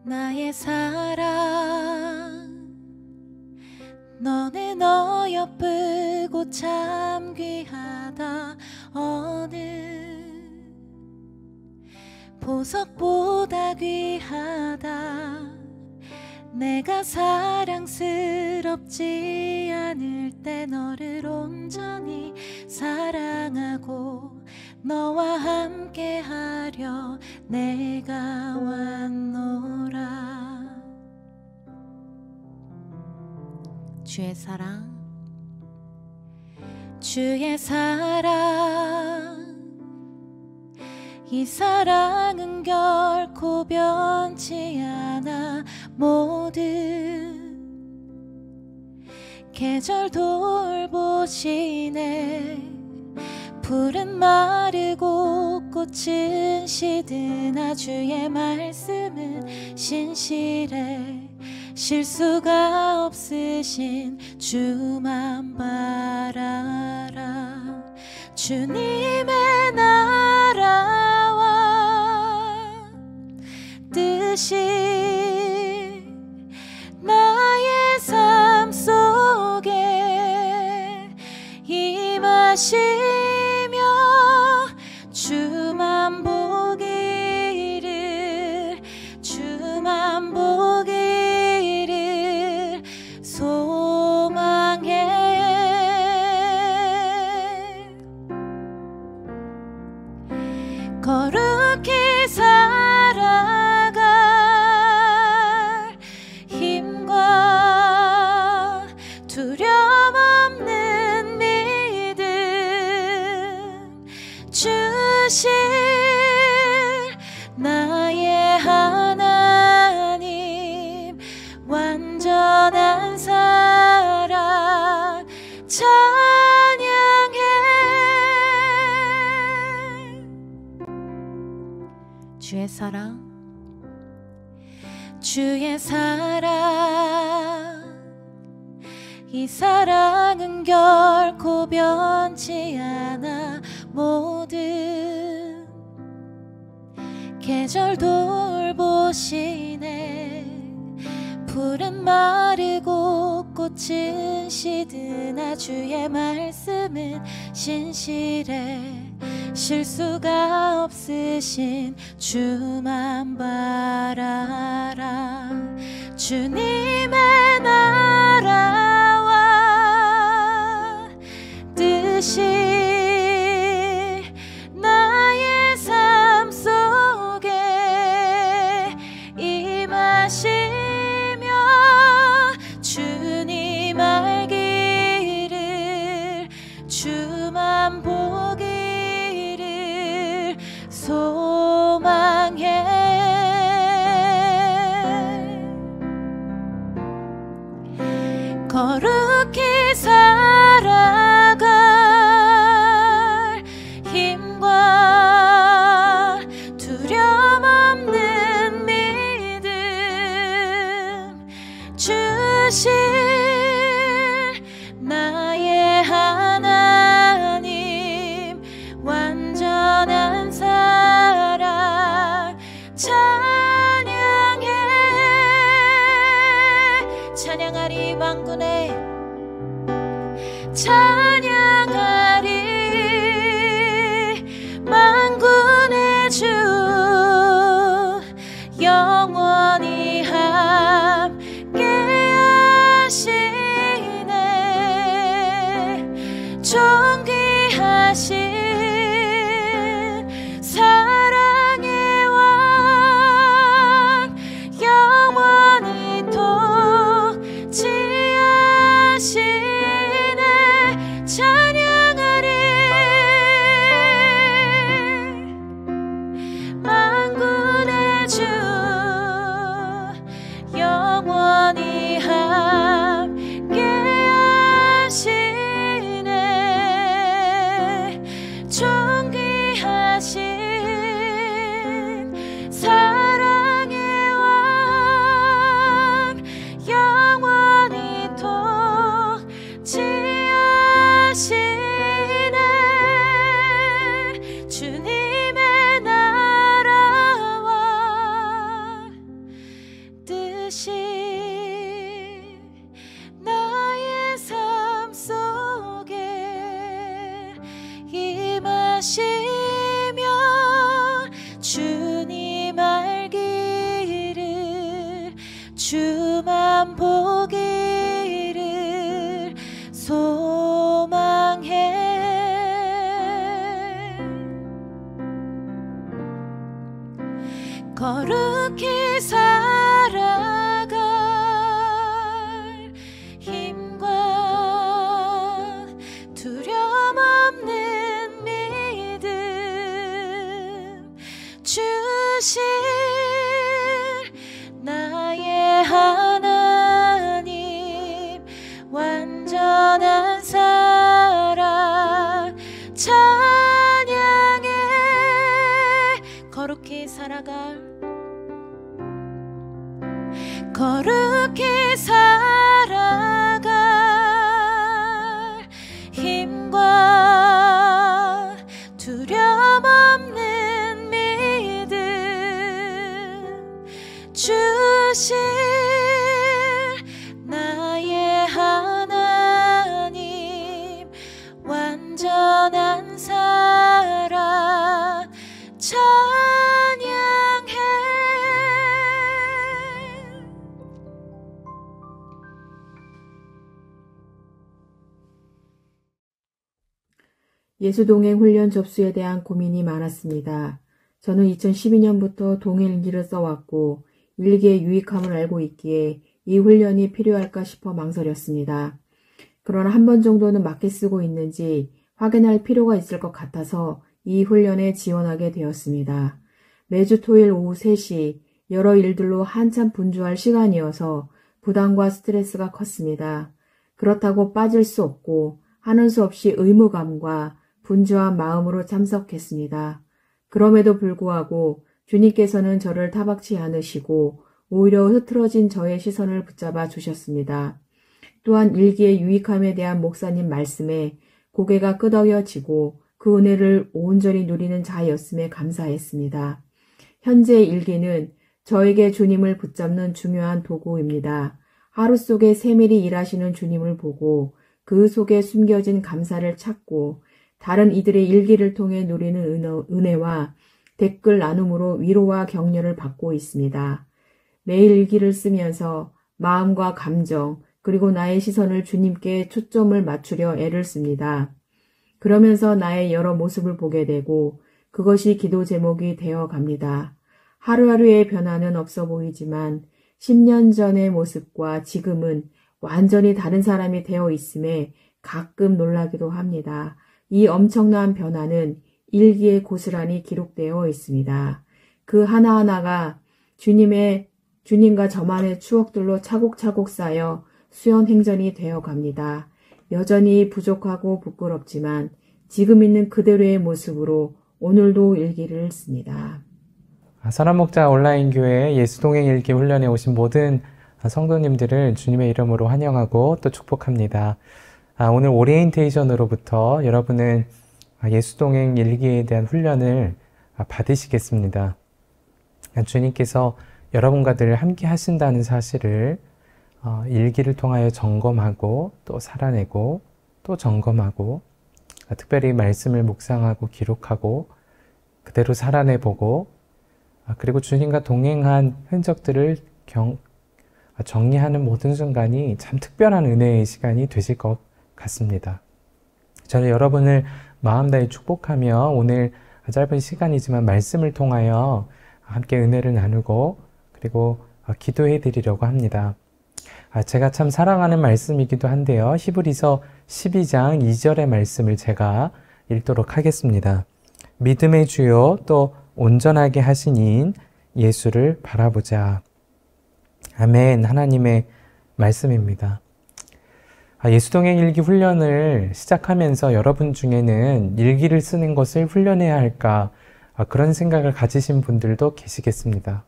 나의 사랑, 너는 어여쁘고 참 귀하다. 어느 보석보다 귀하다. 내가 사랑스럽지 않을 때 너를 온전히 사랑하고 너와 함께하려 내가 왔노라. 주의 사랑, 주의 사랑, 이 사랑은 결코 변치 않아. 모든 계절 돌보시네. 풀은 마르고 꽃은 시드나 주의 말씀은 신실해. 실수가 없으신 주만 바라라. 주님의 나라와 뜻이 나의 삶 속에 임하시며 주만 보기를, 주만 보기를 소망해. 거룩히 살아갈 힘과 두려움 없는 믿음 주실 나의 하나님. 완전한 사랑 찬양해. 주의 사랑, 주의 사랑, 이 사랑은 결코 변치 않아. 모든 계절 돌보시네. 풀은 마르고 꽃은 시드나 주의 말씀은 신실해. 실수가 없으신 주만 바라라. 주님의 나라와 뜻이 나의 삶 속에 임하시며 주님 알기를, 주만 보기를 소망해. 거룩히 살아갈 힘과 두려움 없는 믿음 주실 나의 하나님. 거룩히 살아갈 힘과 두려움 없는 믿음 주실 나의 하나님 완전한 사랑 찬양해 거룩히 살아갈 힘과 두려움 없는 믿음 주실 나의 하나님 완전한 사랑 찬양해. 예수동행 훈련 접수에 대한 고민이 많았습니다. 저는 2012년부터 동행일기를 써왔고 일기의 유익함을 알고 있기에 이 훈련이 필요할까 싶어 망설였습니다. 그러나 한 번 정도는 맞게 쓰고 있는지 확인할 필요가 있을 것 같아서 이 훈련에 지원하게 되었습니다. 매주 토요일 오후 3시 여러 일들로 한참 분주할 시간이어서 부담과 스트레스가 컸습니다. 그렇다고 빠질 수 없고 하는 수 없이 의무감과 분주한 마음으로 참석했습니다. 그럼에도 불구하고 주님께서는 저를 타박치 않으시고 오히려 흐트러진 저의 시선을 붙잡아 주셨습니다. 또한 일기의 유익함에 대한 목사님 말씀에 고개가 끄덕여지고 그 은혜를 온전히 누리는 자였음에 감사했습니다. 현재 일기는 저에게 주님을 붙잡는 중요한 도구입니다. 하루 속에 세밀히 일하시는 주님을 보고 그 속에 숨겨진 감사를 찾고 다른 이들의 일기를 통해 누리는 은혜와 댓글 나눔으로 위로와 격려를 받고 있습니다. 매일 일기를 쓰면서 마음과 감정 그리고 나의 시선을 주님께 초점을 맞추려 애를 씁니다. 그러면서 나의 여러 모습을 보게 되고 그것이 기도 제목이 되어 갑니다. 하루하루의 변화는 없어 보이지만 10년 전의 모습과 지금은 완전히 다른 사람이 되어 있음에 가끔 놀라기도 합니다. 이 엄청난 변화는 일기에 고스란히 기록되어 있습니다. 그 하나하나가 주님과 저만의 추억들로 차곡차곡 쌓여 수연 행전이 되어 갑니다. 여전히 부족하고 부끄럽지만 지금 있는 그대로의 모습으로 오늘도 일기를 씁니다. 선한목자 온라인교회 예수동행 일기 훈련에 오신 모든 성도님들을 주님의 이름으로 환영하고 또 축복합니다. 오늘 오리엔테이션으로부터 여러분은 예수동행 일기에 대한 훈련을 받으시겠습니다. 주님께서 여러분과 늘 함께 하신다는 사실을 일기를 통하여 점검하고 또 살아내고 또 점검하고 특별히 말씀을 묵상하고 기록하고 그대로 살아내보고 그리고 주님과 동행한 흔적들을 정리하는 모든 순간이 참 특별한 은혜의 시간이 되실 것 같습니다. 저는 여러분을 마음 다해 축복하며 오늘 짧은 시간이지만 말씀을 통하여 함께 은혜를 나누고 그리고 기도해 드리려고 합니다. 제가 참 사랑하는 말씀이기도 한데요. 히브리서 12장 2절의 말씀을 제가 읽도록 하겠습니다. 믿음의 주요 또 온전하게 하신 이인 예수를 바라보자. 아멘. 하나님의 말씀입니다. 예수동행 일기 훈련을 시작하면서 여러분 중에는 일기를 쓰는 것을 훈련해야 할까 그런 생각을 가지신 분들도 계시겠습니다.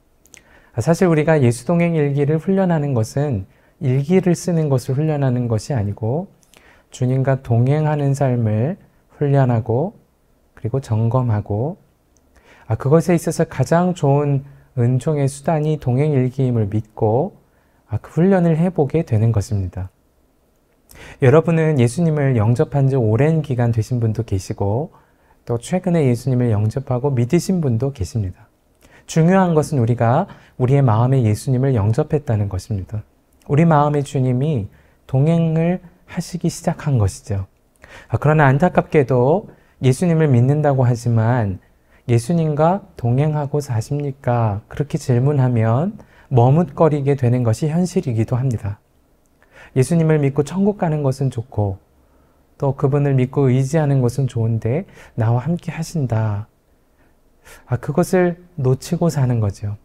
사실 우리가 예수동행 일기를 훈련하는 것은 일기를 쓰는 것을 훈련하는 것이 아니고 주님과 동행하는 삶을 훈련하고 그리고 점검하고 그것에 있어서 가장 좋은 은총의 수단이 동행일기임을 믿고 그 훈련을 해보게 되는 것입니다. 여러분은 예수님을 영접한 지 오랜 기간 되신 분도 계시고 또 최근에 예수님을 영접하고 믿으신 분도 계십니다. 중요한 것은 우리가 우리의 마음에 예수님을 영접했다는 것입니다. 우리 마음의 주님이 동행을 하시기 시작한 것이죠. 그러나 안타깝게도 예수님을 믿는다고 하지만 예수님과 동행하고 사십니까? 그렇게 질문하면 머뭇거리게 되는 것이 현실이기도 합니다. 예수님을 믿고 천국 가는 것은 좋고 또 그분을 믿고 의지하는 것은 좋은데 나와 함께 하신다. 그것을 놓치고 사는 거죠.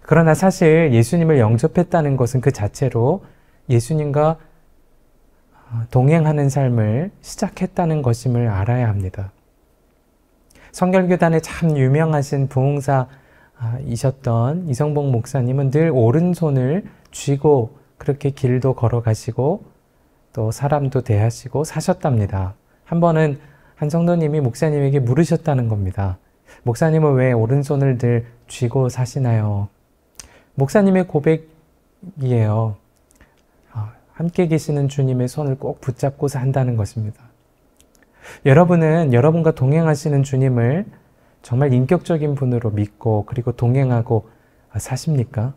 그러나 사실 예수님을 영접했다는 것은 그 자체로 예수님과 동행하는 삶을 시작했다는 것임을 알아야 합니다. 성결교단의 참 유명하신 부흥사이셨던 이성복 목사님은 늘 오른손을 쥐고 그렇게 길도 걸어가시고 또 사람도 대하시고 사셨답니다. 한 번은 한 성도님이 목사님에게 물으셨다는 겁니다. 목사님은 왜 오른손을 늘 쥐고 사시나요? 목사님의 고백이에요. 함께 계시는 주님의 손을 꼭 붙잡고 산다는 것입니다. 여러분은 여러분과 동행하시는 주님을 정말 인격적인 분으로 믿고 그리고 동행하고 사십니까?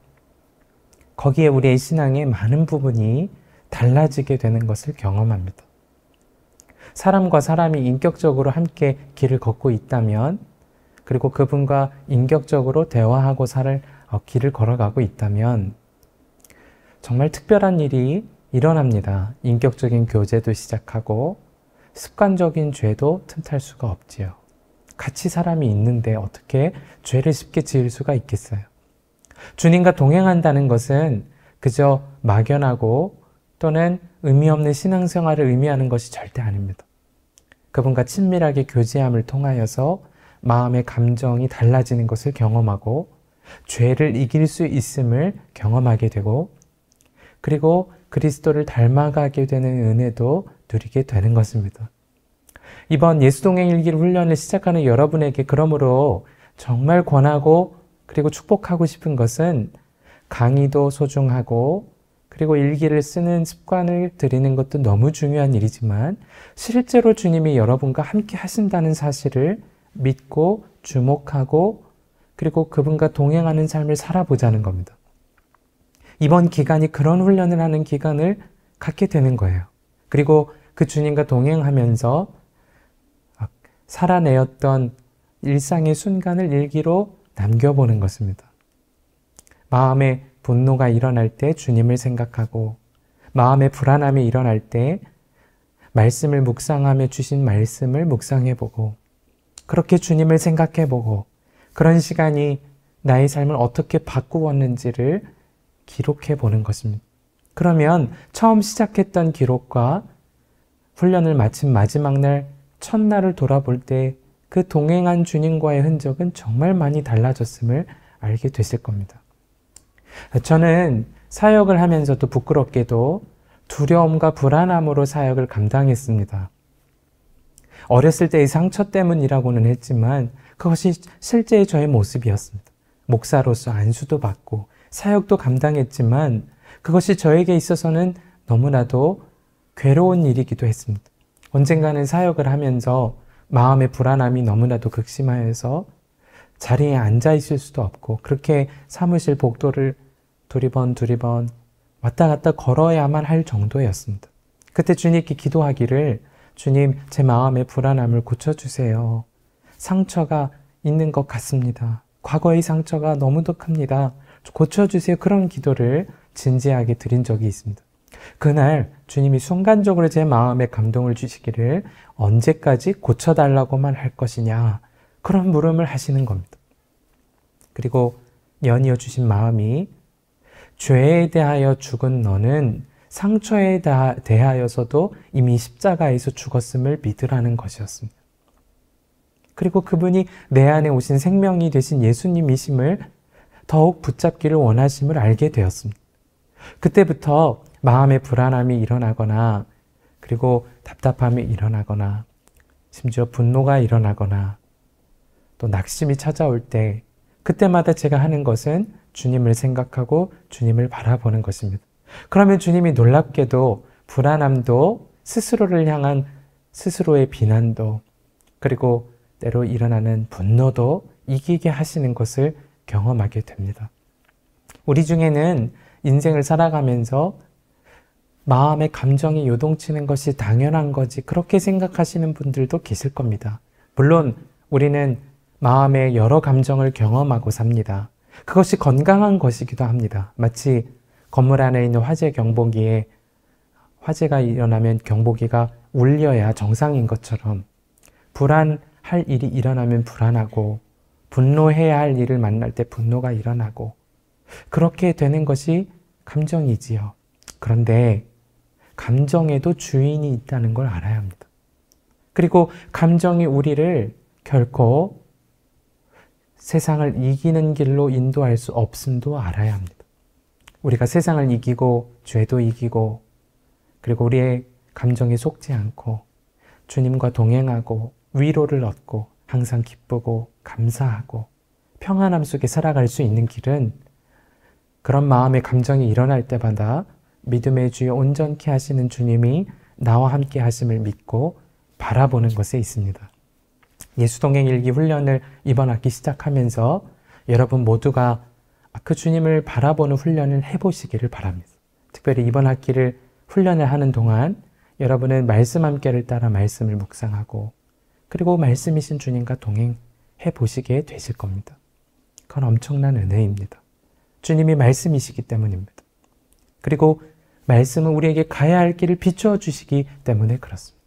거기에 우리의 신앙의 많은 부분이 달라지게 되는 것을 경험합니다. 사람과 사람이 인격적으로 함께 길을 걷고 있다면 그리고 그분과 인격적으로 대화하고 길을 걸어가고 있다면 정말 특별한 일이 일어납니다. 인격적인 교제도 시작하고 습관적인 죄도 틈탈 수가 없지요. 같이 사람이 있는데 어떻게 죄를 쉽게 지을 수가 있겠어요? 주님과 동행한다는 것은 그저 막연하고 또는 의미 없는 신앙생활을 의미하는 것이 절대 아닙니다. 그분과 친밀하게 교제함을 통하여서 마음의 감정이 달라지는 것을 경험하고 죄를 이길 수 있음을 경험하게 되고 그리고 그리스도를 닮아가게 되는 은혜도 누리게 되는 것입니다. 이번 예수동행 일기 훈련을 시작하는 여러분에게 그러므로 정말 권하고 그리고 축복하고 싶은 것은 강의도 소중하고 그리고 일기를 쓰는 습관을 들이는 것도 너무 중요한 일이지만 실제로 주님이 여러분과 함께 하신다는 사실을 믿고 주목하고 그리고 그분과 동행하는 삶을 살아보자는 겁니다. 이번 기간이 그런 훈련을 하는 기간을 갖게 되는 거예요. 그리고 그 주님과 동행하면서 살아내었던 일상의 순간을 일기로 남겨보는 것입니다. 마음에 분노가 일어날 때 주님을 생각하고 마음에 불안함이 일어날 때 말씀을 묵상하며 주신 말씀을 묵상해보고 그렇게 주님을 생각해보고 그런 시간이 나의 삶을 어떻게 바꾸었는지를 기록해보는 것입니다. 그러면 처음 시작했던 기록과 훈련을 마친 마지막 날 첫날을 돌아볼 때 그 동행한 주님과의 흔적은 정말 많이 달라졌음을 알게 되실 겁니다. 저는 사역을 하면서도 부끄럽게도 두려움과 불안함으로 사역을 감당했습니다. 어렸을 때의 상처 때문이라고는 했지만 그것이 실제의 저의 모습이었습니다. 목사로서 안수도 받고 사역도 감당했지만 그것이 저에게 있어서는 너무나도 괴로운 일이기도 했습니다. 언젠가는 사역을 하면서 마음의 불안함이 너무나도 극심하여서 자리에 앉아 있을 수도 없고 그렇게 사무실 복도를 두리번 왔다 갔다 걸어야만 할 정도였습니다. 그때 주님께 기도하기를 주님, 제 마음의 불안함을 고쳐주세요. 상처가 있는 것 같습니다. 과거의 상처가 너무도 큽니다. 고쳐주세요. 그런 기도를 진지하게 드린 적이 있습니다. 그날 주님이 순간적으로 제 마음에 감동을 주시기를 언제까지 고쳐달라고만 할 것이냐 그런 물음을 하시는 겁니다. 그리고 연이어 주신 마음이 죄에 대하여 죽은 너는 상처에 대하여서도 이미 십자가에서 죽었음을 믿으라는 것이었습니다. 그리고 그분이 내 안에 오신 생명이 되신 예수님이심을 더욱 붙잡기를 원하심을 알게 되었습니다. 그때부터 마음의 불안함이 일어나거나 그리고 답답함이 일어나거나 심지어 분노가 일어나거나 또 낙심이 찾아올 때 그때마다 제가 하는 것은 주님을 생각하고 주님을 바라보는 것입니다. 그러면 주님이 놀랍게도 불안함도 스스로를 향한 스스로의 비난도 그리고 때로 일어나는 분노도 이기게 하시는 것을 경험하게 됩니다. 우리 중에는 인생을 살아가면서 마음의 감정이 요동치는 것이 당연한 거지 그렇게 생각하시는 분들도 계실 겁니다. 물론 우리는 마음의 여러 감정을 경험하고 삽니다. 그것이 건강한 것이기도 합니다. 마치 건물 안에 있는 화재 경보기에 화재가 일어나면 경보기가 울려야 정상인 것처럼 불안할 일이 일어나면 불안하고 분노해야 할 일을 만날 때 분노가 일어나고 그렇게 되는 것이 감정이지요. 그런데 감정에도 주인이 있다는 걸 알아야 합니다. 그리고 감정이 우리를 결코 세상을 이기는 길로 인도할 수 없음도 알아야 합니다. 우리가 세상을 이기고 죄도 이기고 그리고 우리의 감정에 속지 않고 주님과 동행하고 위로를 얻고 항상 기쁘고 감사하고 평안함 속에 살아갈 수 있는 길은 그런 마음의 감정이 일어날 때마다 믿음의 주여 온전케 하시는 주님이 나와 함께 하심을 믿고 바라보는 것에 있습니다. 예수동행 일기 훈련을 이번 학기 시작하면서 여러분 모두가 그 주님을 바라보는 훈련을 해보시기를 바랍니다. 특별히 이번 학기를 훈련을 하는 동안 여러분은 말씀 함께를 따라 말씀을 묵상하고 그리고 말씀이신 주님과 동행해 보시게 되실 겁니다. 그건 엄청난 은혜입니다. 주님이 말씀이시기 때문입니다. 그리고 말씀은 우리에게 가야 할 길을 비추어 주시기 때문에 그렇습니다.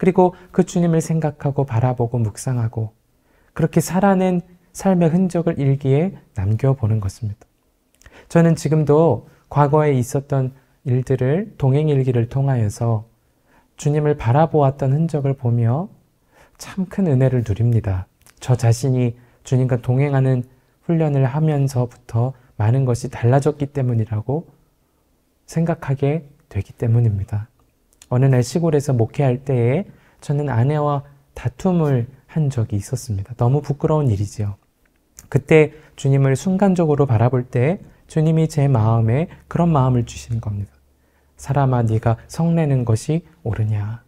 그리고 그 주님을 생각하고 바라보고 묵상하고 그렇게 살아낸 삶의 흔적을 일기에 남겨보는 것입니다. 저는 지금도 과거에 있었던 일들을 동행일기를 통하여서 주님을 바라보았던 흔적을 보며 참 큰 은혜를 누립니다. 저 자신이 주님과 동행하는 훈련을 하면서부터 많은 것이 달라졌기 때문이라고 생각하게 되기 때문입니다. 어느 날 시골에서 목회할 때에 저는 아내와 다툼을 한 적이 있었습니다. 너무 부끄러운 일이지요. 그때 주님을 순간적으로 바라볼 때 주님이 제 마음에 그런 마음을 주시는 겁니다. 사람아, 네가 성내는 것이 옳으냐.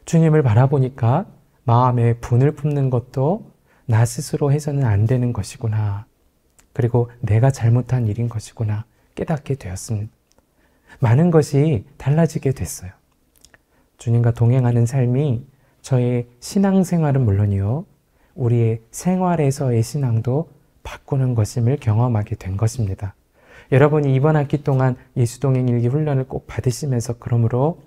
주님을 바라보니까 마음에 분을 품는 것도 나 스스로 해서는 안 되는 것이구나. 그리고 내가 잘못한 일인 것이구나 깨닫게 되었습니다. 많은 것이 달라지게 됐어요. 주님과 동행하는 삶이 저의 신앙생활은 물론이요, 우리의 생활에서의 신앙도 바꾸는 것임을 경험하게 된 것입니다. 여러분이 이번 학기 동안 예수동행 일기 훈련을 꼭 받으시면서 그러므로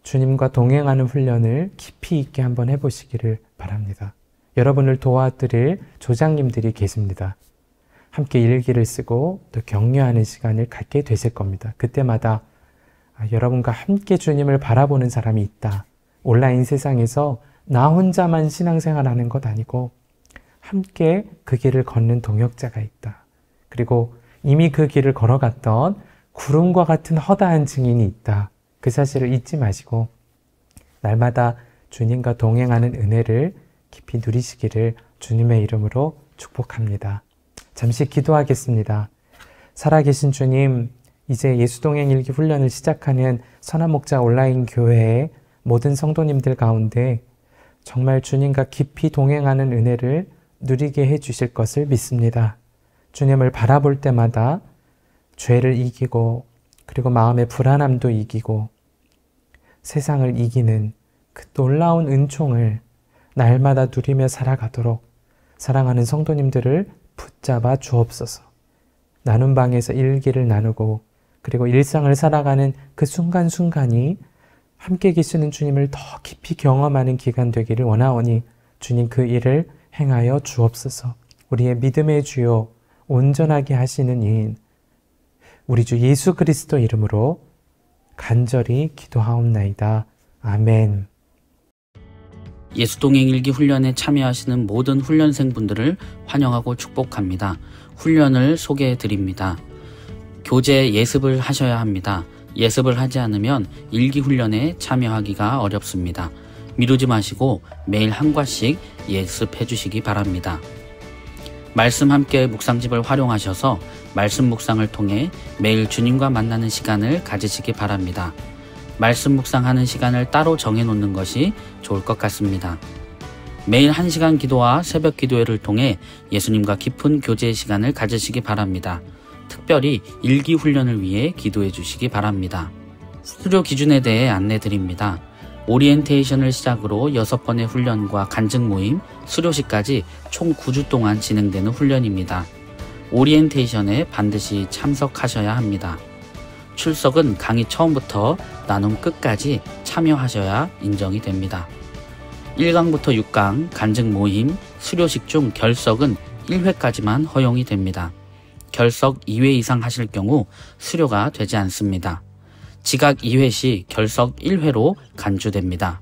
주님과 동행하는 훈련을 깊이 있게 한번 해보시기를 바랍니다. 여러분을 도와드릴 조장님들이 계십니다. 함께 일기를 쓰고 또 격려하는 시간을 갖게 되실 겁니다. 그때마다 여러분과 함께 주님을 바라보는 사람이 있다. 온라인 세상에서 나 혼자만 신앙생활하는 것 아니고 함께 그 길을 걷는 동역자가 있다. 그리고 이미 그 길을 걸어갔던 구름과 같은 허다한 증인이 있다. 그 사실을 잊지 마시고 날마다 주님과 동행하는 은혜를 깊이 누리시기를 주님의 이름으로 축복합니다. 잠시 기도하겠습니다. 살아계신 주님, 이제 예수동행 일기 훈련을 시작하는 선한목자 온라인 교회의 모든 성도님들 가운데 정말 주님과 깊이 동행하는 은혜를 누리게 해주실 것을 믿습니다. 주님을 바라볼 때마다 죄를 이기고 그리고 마음의 불안함도 이기고 세상을 이기는 그 놀라운 은총을 날마다 누리며 살아가도록 사랑하는 성도님들을 붙잡아 주옵소서. 나눔 방에서 일기를 나누고 그리고 일상을 살아가는 그 순간순간이 함께 계시는 주님을 더 깊이 경험하는 기간 되기를 원하오니 주님 그 일을 행하여 주옵소서. 우리의 믿음의 주요 온전하게 하시는 이인 우리 주 예수 그리스도 이름으로 간절히 기도하옵나이다. 아멘. 예수동행 일기 훈련에 참여하시는 모든 훈련생분들을 환영하고 축복합니다. 훈련을 소개해 드립니다. 교재 예습을 하셔야 합니다. 예습을 하지 않으면 일기 훈련에 참여하기가 어렵습니다. 미루지 마시고 매일 한 과씩 예습해 주시기 바랍니다. 말씀 함께 묵상집을 활용하셔서 말씀 묵상을 통해 매일 주님과 만나는 시간을 가지시기 바랍니다. 말씀 묵상하는 시간을 따로 정해놓는 것이 좋을 것 같습니다. 매일 1시간 기도와 새벽 기도회를 통해 예수님과 깊은 교제의 시간을 가지시기 바랍니다. 특별히 일기 훈련을 위해 기도해 주시기 바랍니다. 수료 기준에 대해 안내 드립니다. 오리엔테이션을 시작으로 6번의 훈련과 간증 모임, 수료식까지 총 9주 동안 진행되는 훈련입니다. 오리엔테이션에 반드시 참석하셔야 합니다. 출석은 강의 처음부터 나눔 끝까지 참여하셔야 인정이 됩니다. 1강부터 6강 간증 모임, 수료식 중 결석은 1회까지만 허용이 됩니다. 결석 2회 이상 하실 경우 수료가 되지 않습니다. 지각 2회 시 결석 1회로 간주됩니다.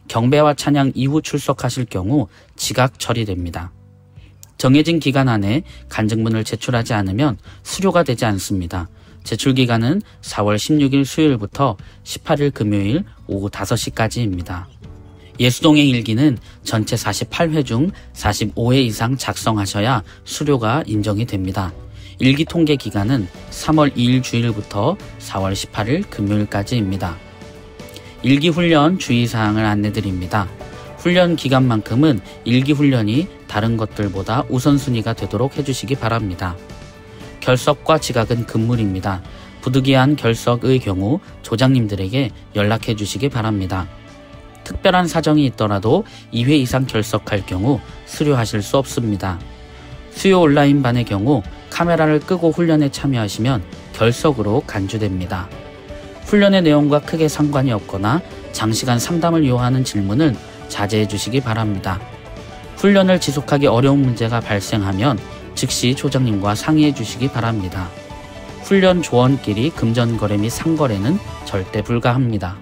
경배와 찬양 이후 출석하실 경우 지각 처리됩니다. 정해진 기간 안에 간증문을 제출하지 않으면 수료가 되지 않습니다. 제출기간은 4월 16일 수요일부터 18일 금요일 오후 5시까지입니다. 예수동행 일기는 전체 48회 중 45회 이상 작성하셔야 수료가 인정이 됩니다. 일기 통계 기간은 3월 2일 주일부터 4월 18일 금요일까지입니다. 일기 훈련 주의사항을 안내드립니다. 훈련 기간만큼은 일기 훈련이 다른 것들보다 우선순위가 되도록 해주시기 바랍니다. 결석과 지각은 금물입니다. 부득이한 결석의 경우 조장님들에게 연락해 주시기 바랍니다. 특별한 사정이 있더라도 2회 이상 결석할 경우 수료하실 수 없습니다. 수요 온라인반의 경우 카메라를 끄고 훈련에 참여하시면 결석으로 간주됩니다. 훈련의 내용과 크게 상관이 없거나 장시간 상담을 요하는 질문은 자제해 주시기 바랍니다. 훈련을 지속하기 어려운 문제가 발생하면 즉시 조장님과 상의해 주시기 바랍니다. 훈련 조원끼리 금전거래 및 상거래는 절대 불가합니다.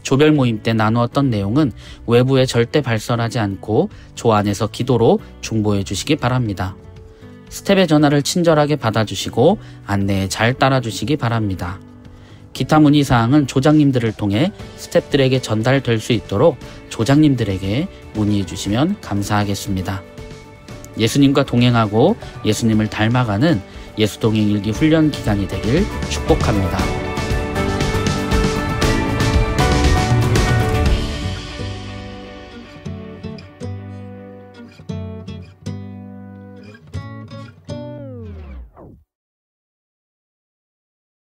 조별 모임 때 나누었던 내용은 외부에 절대 발설하지 않고 조 안에서 기도로 중보해 주시기 바랍니다. 스텝의 전화를 친절하게 받아주시고 안내에 잘 따라주시기 바랍니다. 기타 문의사항은 조장님들을 통해 스텝들에게 전달될 수 있도록 조장님들에게 문의해 주시면 감사하겠습니다. 예수님과 동행하고 예수님을 닮아가는 예수동행 일기 훈련 기간이 되길 축복합니다.